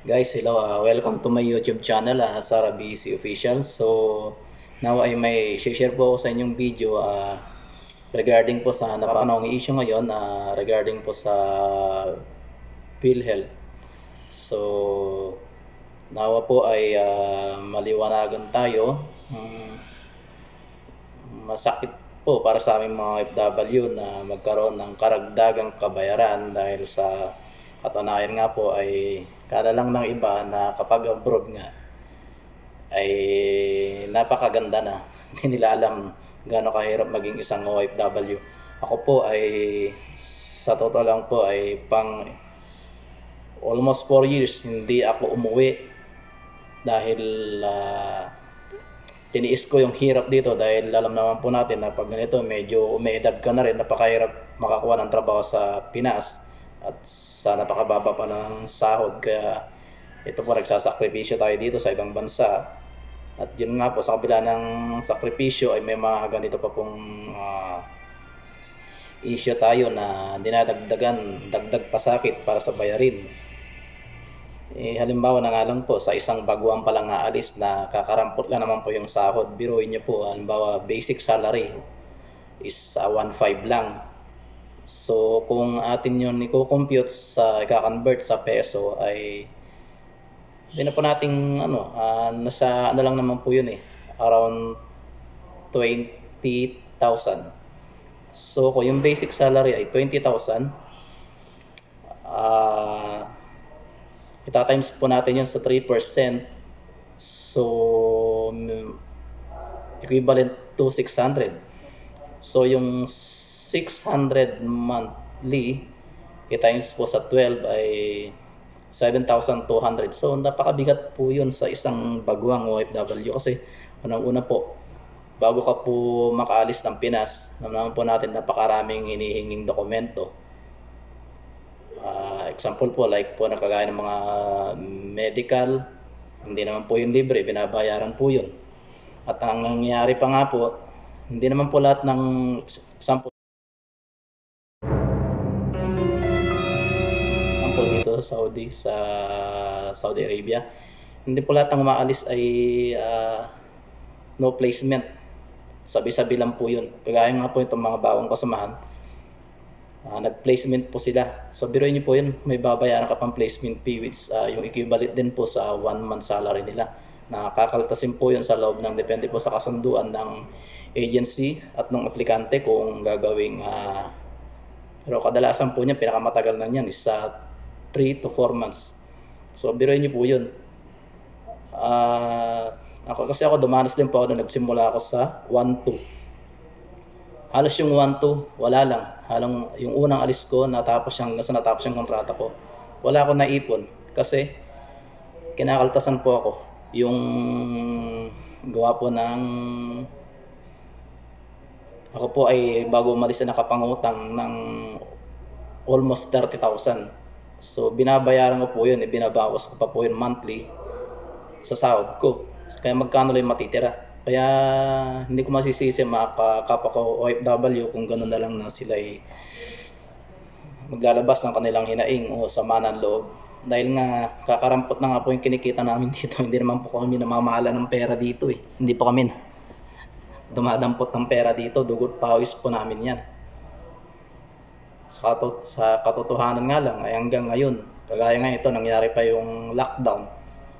Guys, hello. Welcome to my YouTube channel, Sara BC Official. So, now ay may share po ako sa inyong video regarding po sa napapanahong issue ngayon regarding po sa PhilHealth. So, nawa po ay maliwanagan tayo. Masakit po para sa aming mga OFW na magkaroon ng karagdagang kabayaran dahil sa katunayan nga po ay kala lang ng iba na kapag abroad nga ay napakaganda na. Hindi nila alam gaano kahirap maging isang OFW. Ako po ay sa totoo lang po ay pang almost 4 years hindi ako umuwi dahil tiniis ko yung hirap dito dahil alam naman po natin na pag ganito medyo may edad ka na rin, napakahirap makakuha ng trabaho sa Pinas at sa napakababa pa ng sahod, kaya ito po nagsasakripisyo tayo dito sa ibang bansa. At yun nga po, sa kabila ng sakripisyo ay may mga ganito pa pong issue tayo na dinadagdagan, dagdag pasakit para sa bayarin. Halimbawa na nga lang po, sa isang baguhan pa lang aalis na kakarampot lang naman po yung sahod. Biruin niyo po, halimbawa basic salary is 1.5 lang. So kung atin yun i-compute sa i-convert sa peso ay hindi na po nating nasa lang naman po yun around 20,000. So kung yung basic salary ay 20,000, ita-times po natin yun sa 3%. So equivalent to 600. So yung 600 monthly i-times po sa 12 ay 7,200. So napakabigat po yun sa isang baguhang OFW kasi unang-una po, bago ka po makaalis ng Pinas, naman po natin napakaraming hinihinging dokumento. Example po, like po nakagaya ng mga medical, hindi naman po yun libre, binabayaran po yun. At ang nangyayari pa nga po, hindi naman po lahat ng example dito sa Saudi Arabia, hindi po lahat ng umaalis ay no placement. Sabi-sabi lang po yun. Kagaya nga po itong mga bawang kasamahan, nag-placement po sila. So biruin niyo po yun, may babayaran ka pang placement fee which yung equivalent din po sa 1 month salary nila. Nakakaltasin po yun sa loob ng, depende po sa kasunduan ng agency at ng aplikante kung gagawing pero kadalasan po niya pinakamatagal na niyan is sa 3 to 4 months. So biruin niyo po yun. Ako dumanas din po ako na nagsimula ako sa 1-2. Halos yung 1-2, wala lang. Halang yung unang alis ko, natapos yung kontrata ko. Wala akong naipon kasi kinakaltasan po ako. Yung gawa po ng ako po ay bago umalis na nakapangutang ng almost 30,000. So binabayaran ko po yun, binabawas ko pa po yun monthly sa sahod ko. Kaya magkano lang matitira. Kaya hindi ko masisisi mga kapwa ko OFW kung gano'n na lang na sila ay maglalabas ng kanilang hinaing o sama ng loob. Dahil nga kakarampot na nga po yung kinikita namin dito. Hindi naman po kami namamahala ng pera dito Hindi po kami dumadampot ng pera dito. Dugot pawis po namin yan. Sa katotohanan nga lang ay hanggang ngayon, kagaya nga ito, nangyari pa yung lockdown.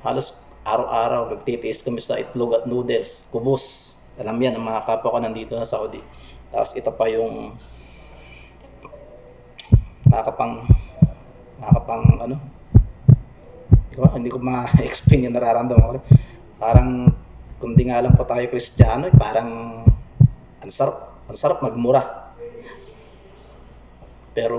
Halos araw-araw nagtitiis kami sa itlog at noodles, kubos. Alam yan ang mga kapwa ko nandito na Saudi. Tapos ito pa yung nakakapang hindi ko ma-explain yung nararamdaman ko. Parang kundi nga lang po tayo Kristiyano, parang ang sarap magmura. Pero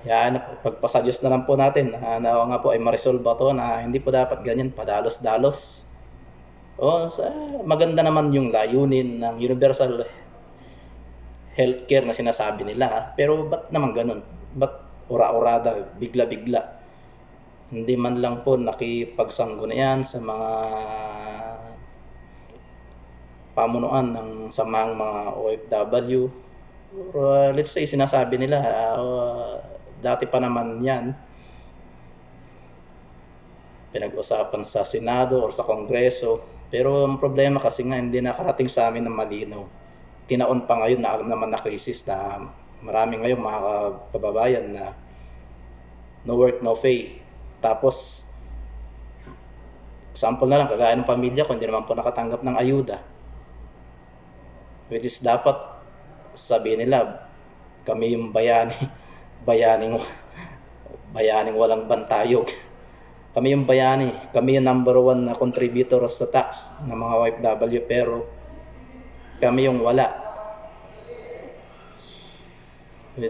yan, pagpasa Diyos na lang po natin. Nawa nga po ay ma-resolve to na hindi po dapat ganyan, padalos-dalos. Maganda naman yung layunin ng universal healthcare na sinasabi nila. Pero ba't naman ganun? Ba't ura-urada, bigla-bigla? Hindi man lang po nakipagsanggunian sa mga pamunuan ng samang mga OFW. Let's say sinasabi nila dati pa naman yan pinag-usapan sa Senado or sa Kongreso. Pero ang problema kasi nga hindi nakarating sa amin ng malinaw. Tinaon pa ngayon na alam naman na krisis na marami ngayon mga kababayan na no work, no pay. Tapos, example na lang, kagaya ng pamilya ko, hindi naman po nakatanggap ng ayuda. Which is dapat sabihin nila, kami yung bayaning walang bantayog. Kami yung bayani, kami yung number 1 na contributor sa tax ng mga OFW, pero kami yung wala.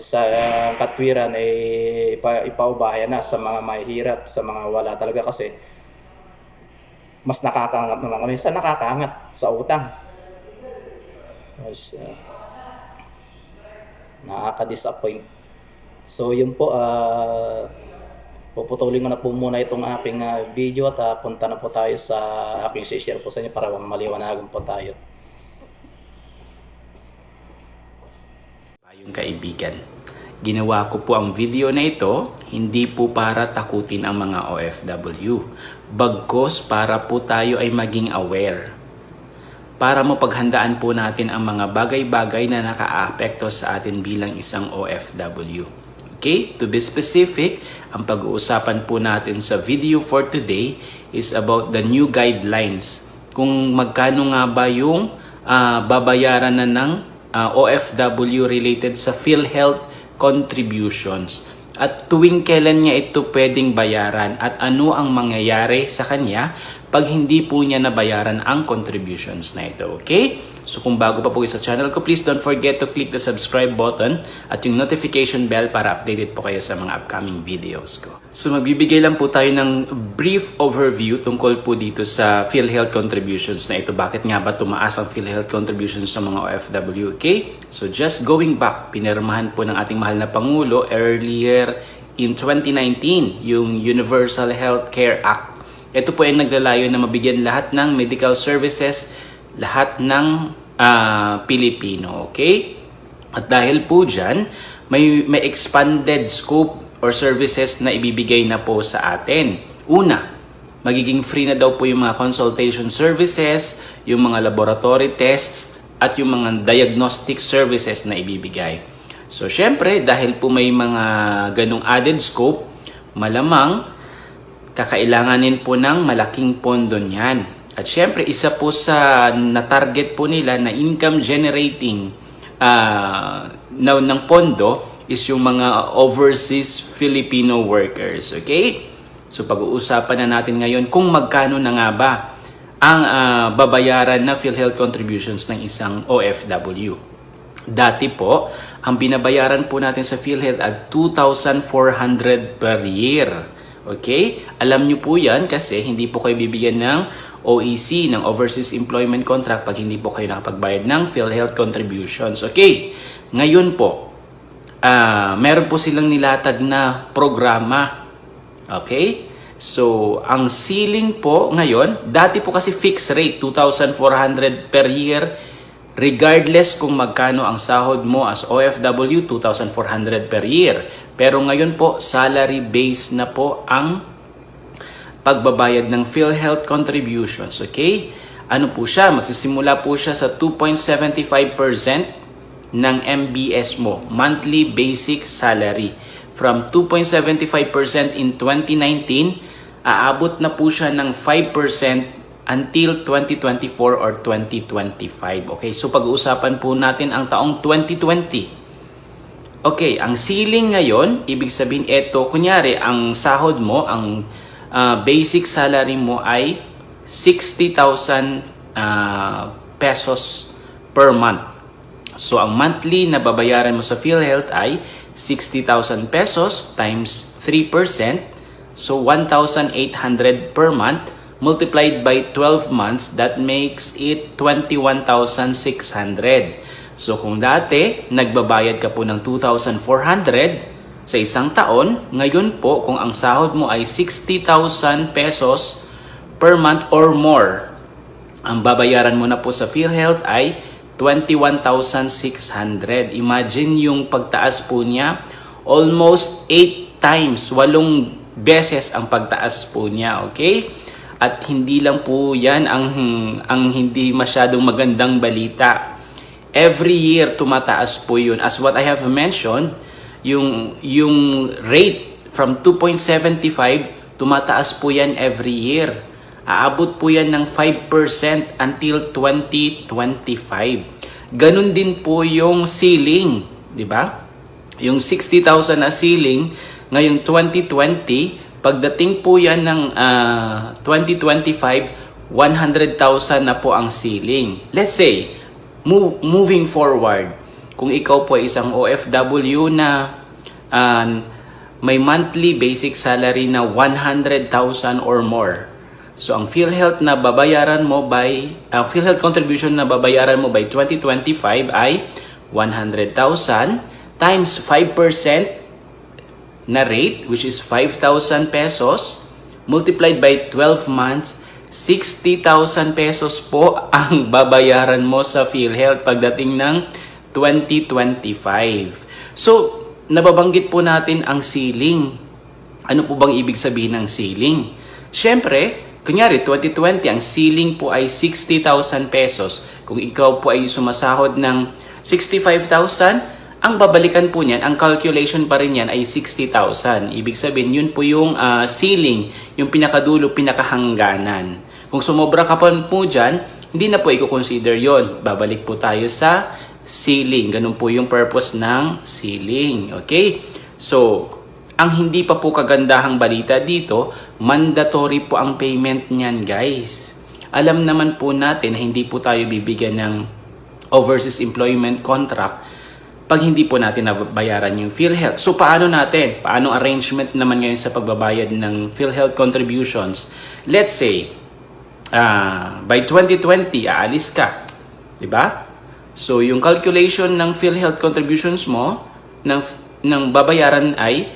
Sa katwiran ay ipaubaya na sa mga mahihirap, sa mga wala talaga, kasi mas nakakaangat naman kami. Nakakaangat sa utang. Mas, nakaka-disappoint. So yun po, puputulin ko na po muna itong aking video at punta na po tayo sa aking share po sa inyo para maliwanagan po tayo. Yung kaibigan, ginawa ko po ang video na ito hindi po para takutin ang mga OFW, bagkus para po tayo ay maging aware, para mapaghandaan po natin ang mga bagay-bagay na nakaapekto sa atin bilang isang OFW. Okay, to be specific, ang pag-uusapan po natin sa video for today is about the new guidelines, kung magkano nga ba yung babayaran na ng OFW related sa PhilHealth contributions, at tuwing kailan niya ito pwedeng bayaran, at ano ang mangyayari sa kanya pag hindi po niya nabayaran ang contributions na ito. Okay? So kung bago pa po sa channel ko, please don't forget to click the subscribe button at yung notification bell para updated po kayo sa mga upcoming videos ko. So magbibigay lang po tayo ng brief overview tungkol po dito sa PhilHealth contributions na ito. Bakit nga ba tumaas ang PhilHealth contributions sa mga OFW? Okay? So just going back, pinirmahan po ng ating mahal na Pangulo earlier in 2019 yung Universal Healthcare Act. Ito po ay naglalayo na mabigyan lahat ng medical services, lahat ng Pilipino. Okay? At dahil po dyan, may expanded scope or services na ibibigay na po sa atin. Una, magiging free na daw po yung mga consultation services, yung mga laboratory tests, at yung mga diagnostic services na ibibigay. So, syempre, dahil po may mga ganong added scope, malamang kakailanganin po ng malaking pondo niyan. At syempre, isa po sa na-target po nila na income generating ng pondo is yung mga overseas Filipino workers. Okay? So pag-uusapan na natin ngayon kung magkano na nga ba ang babayaran na PhilHealth contributions ng isang OFW. Dati po, ang binabayaran po natin sa PhilHealth ay 2,400 per year. Okay? Alam nyo po yan kasi hindi po kayo bibigyan ng OEC, ng Overseas Employment Contract, pag hindi po kayo nakapagbayad ng PhilHealth contributions. Okay? Ngayon po, meron po silang nilatag na programa. Okay? So, ang ceiling po ngayon, dati po kasi fixed rate, 2,400 per year, regardless kung magkano ang sahod mo as OFW, 2,400 per year. Pero ngayon po, salary based na po ang pagbabayad ng PhilHealth contributions. Okay? Ano po siya? Magsisimula po siya sa 2.75% ng MBS mo, monthly basic salary. From 2.75% in 2019, aabot na po siya ng 5% until 2024 or 2025. Okay? So pag-uusapan po natin ang taong 2020. Okay, ang ceiling ngayon, ibig sabihin ito, kunyari, ang sahod mo, ang basic salary mo ay 60,000 pesos per month. So, ang monthly na babayaran mo sa PhilHealth ay 60,000 pesos times 3%. So, 1,800 per month multiplied by 12 months, that makes it 21,600. So kung dati, nagbabayad ka po ng 2,400 sa isang taon, ngayon po kung ang sahod mo ay 60,000 pesos per month or more, ang babayaran mo na po sa PhilHealth ay 21,600. Imagine yung pagtaas po niya, almost 8 times, 8 beses ang pagtaas po niya, okay? At hindi lang po yan ang hindi masyadong magandang balita. Every year tumataas po yun. As what I have mentioned, yung rate from 2.75 tumataas po yan every year. Aabot po yan ng 5% until 2025. Ganun din po yung ceiling, di ba? Yung 60,000 na ceiling, ngayong 2020, pagdating po yan ng 2025, 100,000 na po ang ceiling. Let's say, moving forward, kung ikaw po ay isang OFW na may monthly basic salary na 100,000 or more. So ang PhilHealth na babayaran mo PhilHealth contribution na babayaran mo by 2025 ay 100,000 times 5% na rate, which is 5,000 pesos, multiplied by 12 months, 60,000 pesos po ang babayaran mo sa PhilHealth pagdating ng 2025. So, nababanggit po natin ang ceiling. Ano po bang ibig sabihin ng ceiling? Siyempre, kunyari 2020, ang ceiling po ay 60,000 pesos. Kung ikaw po ay sumasahod ng 65,000, ang babalikan po niyan, ang calculation pa rin yan ay 60,000. Ibig sabihin, yun po yung ceiling, yung pinakadulo, pinakahangganan. Kung sumobra ka pa po dyan, hindi na po i-consider yon. Babalik po tayo sa ceiling. Ganun po yung purpose ng ceiling. Okay? So, ang hindi pa po kagandahang balita dito, mandatory po ang payment niyan, guys. Alam naman po natin na hindi po tayo bibigyan ng overseas employment contract pag hindi po natin nabayaran yung PhilHealth. So, paano natin? Paano arrangement naman ngayon sa pagbabayad ng PhilHealth contributions? Let's say, by 2020, aalis ka. Diba? So, yung calculation ng PhilHealth contributions mo, ng babayaran ay,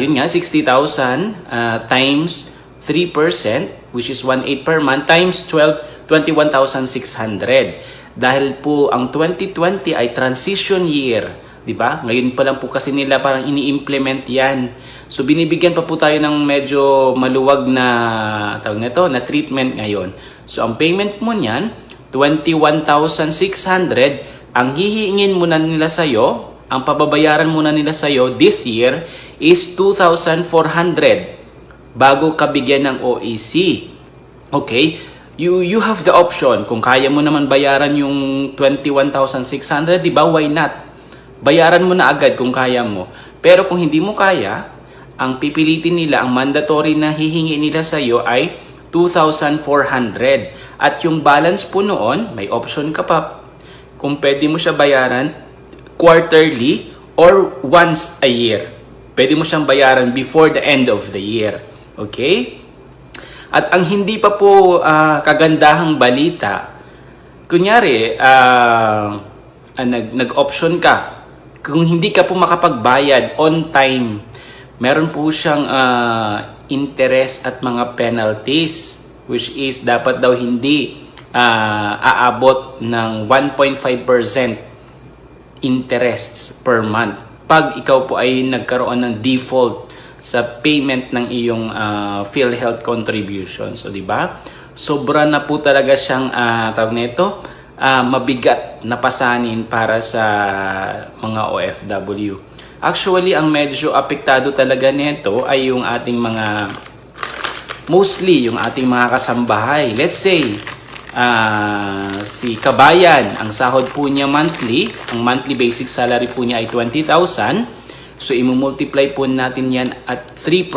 yun nga, 60,000 times 3%, which is 1.8 per month, times 12, 21,600. Dahil po ang 2020 ay transition year, di ba? Ngayon pa lang po kasi nila parang ini-implement 'yan. So binibigyan pa po tayo ng medyo maluwag na tawag nito na treatment ngayon. So ang payment mo niyan, 21,600, ang hihingin muna nila sa iyo, ang pababayaran muna nila sa iyo this year is 2,400 bago ka bigyan ng OEC. Okay? You have the option. Kung kaya mo naman bayaran yung 21,600, di ba? Why not? Bayaran mo na agad kung kaya mo. Pero kung hindi mo kaya, ang pipilitin nila, ang mandatory na hihingi nila sa iyo ay 2,400. At yung balance po noon, may option ka pa. Kung pwede mo siya bayaran quarterly or once a year. Pwede mo siyang bayaran before the end of the year. Okay? At ang hindi pa po kagandahang balita, kunyari, nag-option ka, kung hindi ka po makapagbayad on time, meron po siyang interest at mga penalties, which is dapat daw hindi aabot ng 1.5% interests per month pag ikaw po ay nagkaroon ng default sa payment ng iyong PhilHealth contribution. So, di ba? Sobra na po talaga siyang tawag nito, mabigat na pasanin para sa mga OFW. Actually, ang medyo apektado talaga nito ay yung ating mostly yung ating mga kasambahay. Let's say, si Kabayan, ang sahod po niya monthly, ang monthly basic salary po niya ay 20,000. So, i-multiply po natin yan at 3%.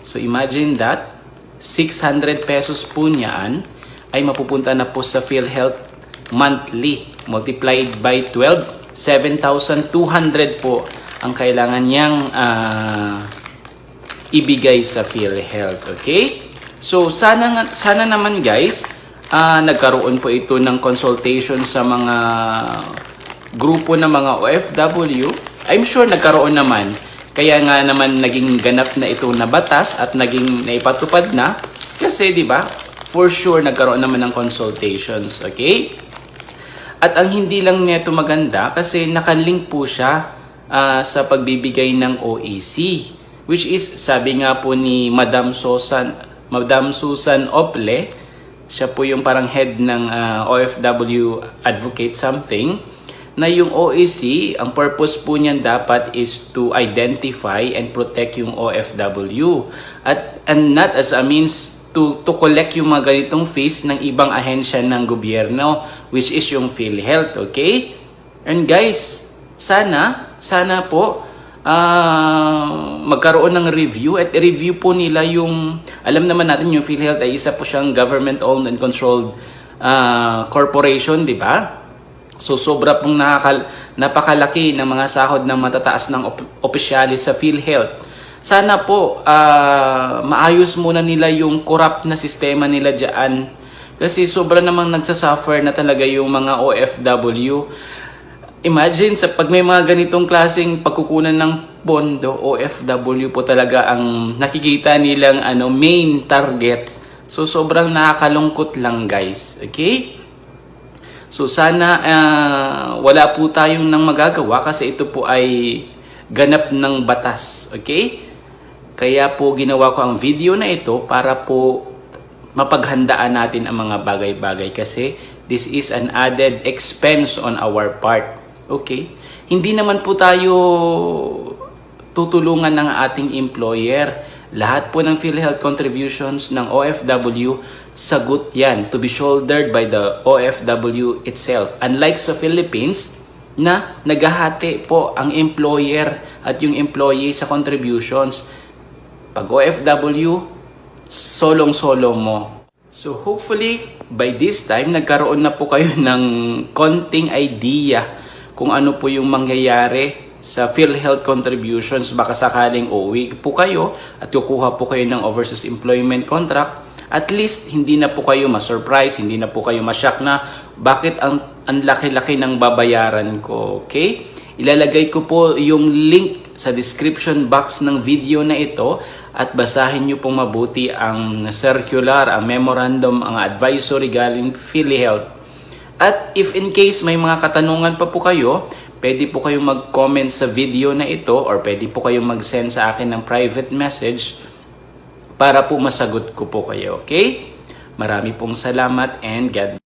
So, imagine that, 600 pesos po niyan ay mapupunta na po sa PhilHealth monthly. Multiplied by 12, 7,200 po ang kailangan niyang ibigay sa PhilHealth. Okay? So, sana naman guys, nagkaroon po ito ng consultation sa mga grupo ng mga OFW. I'm sure nagkaroon naman. Kaya nga naman naging ganap na ito na batas at naging naipatupad na. Kasi, di ba, for sure nagkaroon naman ng consultations. Okay? At ang hindi lang nito maganda kasi nakalink po siya sa pagbibigay ng OEC. which is sabi nga po ni Madam Susan Ople, siya po yung parang head ng OFW Advocate something, na yung OAC, ang purpose po niyan dapat is to identify and protect yung OFW and not as a means to collect yung mga ganitong fees ng ibang ahensya ng gobyerno, which is yung PhilHealth, okay? And guys, sana po magkaroon ng review at review po nila yung, alam naman natin yung PhilHealth ay isa po siyang government-owned and controlled corporation, di ba? So sobra pong napakalaki ng mga sahod ng matataas ng opisyalis sa PhilHealth. Sana po maayos muna nila yung corrupt na sistema nila dyan. Kasi sobra namang nagsasuffer na talaga yung mga OFW. Imagine, pag may mga ganitong klaseng pagkukunan ng pondo, OFW po talaga ang nakikita nilang main target. So sobrang nakakalungkot lang guys. Okay? So sana wala po tayong nang magagawa kasi ito po ay ganap ng batas. Okay? Kaya po ginawa ko ang video na ito para po mapaghandaan natin ang mga bagay-bagay kasi this is an added expense on our part. Okay? Hindi naman po tayo tutulungan ng ating employer. Lahat po ng PhilHealth contributions ng OFW, sagot yan to be shouldered by the OFW itself. Unlike sa Philippines, na naghahati po ang employer at yung employee sa contributions. Pag OFW, solong-solo mo. So hopefully, by this time, nagkaroon na po kayo ng konting idea kung ano po yung mangyayari sa PhilHealth contributions. Baka sakaling uuwi po kayo at kukuha po kayo ng overseas employment contract, at least hindi na po kayo ma-surprise, hindi na po kayo ma-shock na bakit ang laki-laki ng babayaran ko. Okay? Ilalagay ko po yung link sa description box ng video na ito at basahin nyo pong mabuti ang circular, ang memorandum, ang advisory galing PhilHealth. At if in case may mga katanungan pa po kayo, pwede po kayong mag-comment sa video na ito or pwede po kayong mag-send sa akin ng private message para po masagot ko po kayo, okay? Marami pong salamat and God bless.